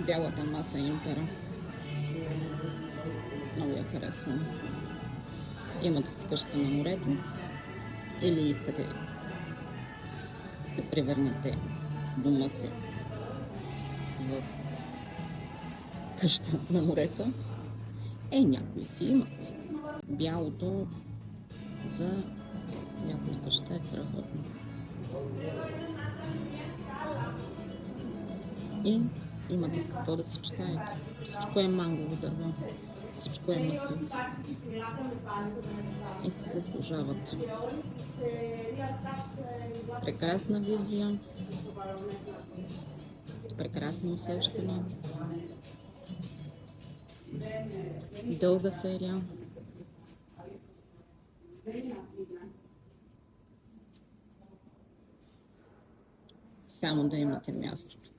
Бялата маса Импера. Много я харесвам. Имате си къща на морето или искате да превърнете дома си в къща на морето. Някои си имат. Бялото за някоя къща е страхотно. И имате с какво да съчетаете. Всичко е мангово дърво. Всичко е масив. И се заслужават. Прекрасна визия. Прекрасни усещания. Дълга серия. Само да имате мястото.